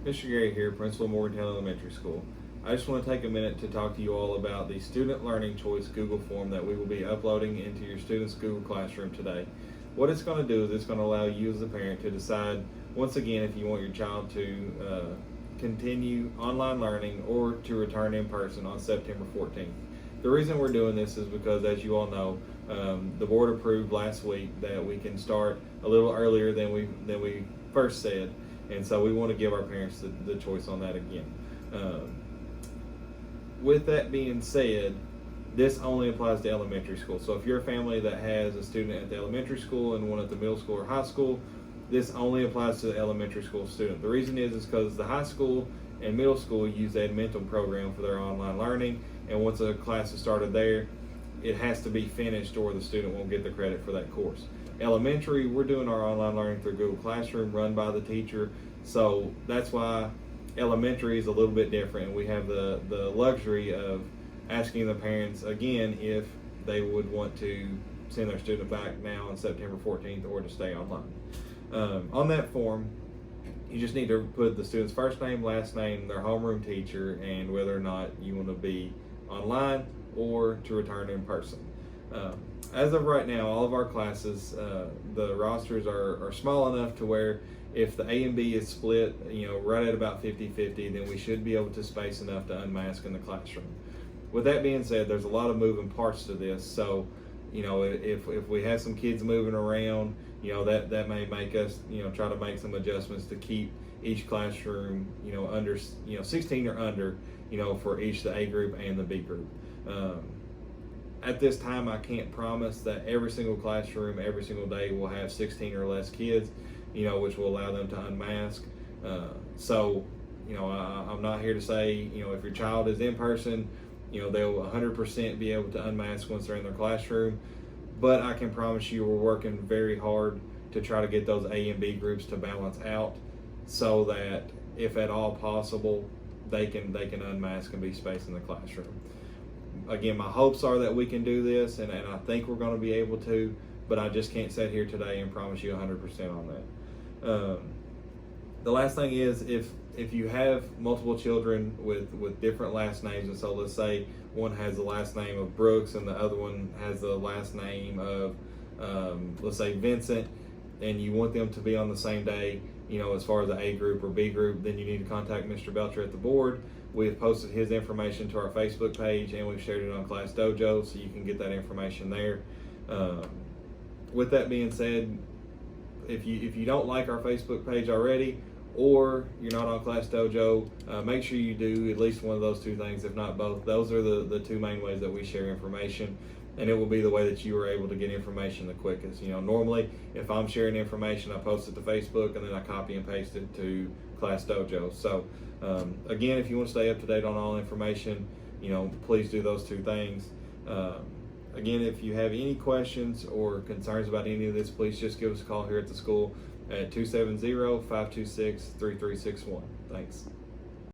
Mr. Gary here, Principal of Morgantown Elementary School. I just want to take a minute to talk to you all about the Student Learning Choice Google form that we will be uploading into your student's Google Classroom today. What it's going to do is it's going to allow you as a parent to decide, once again, if you want your child to continue online learning or to return in person on September 14th. The reason we're doing this is because, as you all know, the board approved last week that we can start a little earlier than we first said, and so we want to give our parents the choice on that again. With that being said, this only applies to elementary school. So if you're a family that has a student at the elementary school and one at the middle school or high school, this only applies to the elementary school student. The reason is because the high school and middle school use the Edmentum program for their online learning, and once a class is started there, it has to be finished or the student won't get the credit for that course. Elementary, we're doing our online learning through Google Classroom run by the teacher, so that's why elementary is a little bit different, and we have the luxury of asking the parents again if they would want to send their student back now on September 14th or to stay online. On that form, you just need to put the student's first name, last name, their homeroom teacher, and whether or not you want to be online or to return in person. As of right now, all of our classes, the rosters are small enough to where if the A and B is split, right at about 50-50, then we should be able to space enough to unmask in the classroom. With that being said, there's a lot of moving parts to this, so if we have some kids moving around, that may make us try to make some adjustments to keep each classroom under 16 or under for each the A group and the B group. At this time, I can't promise that every single classroom every single day will have 16 or less kids, which will allow them to unmask. So I'm not here to say if your child is in person, they'll 100% be able to unmask once they're in their classroom. But I can promise you we're working very hard to try to get those A and B groups to balance out so that if at all possible, they can unmask and be spaced in the classroom. Again, my hopes are that we can do this, and I think we're going to be able to, but I just can't sit here today and promise you 100% on that. The last thing is if you have multiple children with different last names, and so let's say one has the last name of Brooks and the other one has the last name of let's say Vincent, and you want them to be on the same day, as far as the A group or B group, then you need to contact Mr. Belcher at the board. We have posted his information to our Facebook page, and we've shared it on Class Dojo, so you can get that information there. With that being said, if you don't like our Facebook page already, or you're not on Class Dojo, make sure you do at least one of those two things, if not both. Those are the two main ways that we share information, and it will be the way that you are able to get information the quickest. Normally, if I'm sharing information, I post it to Facebook, and then I copy and paste it to Class Dojo. So, again, if you want to stay up to date on all information, please do those two things. Again, if you have any questions or concerns about any of this, please just give us a call here at the school at 270-526-3361. Thanks.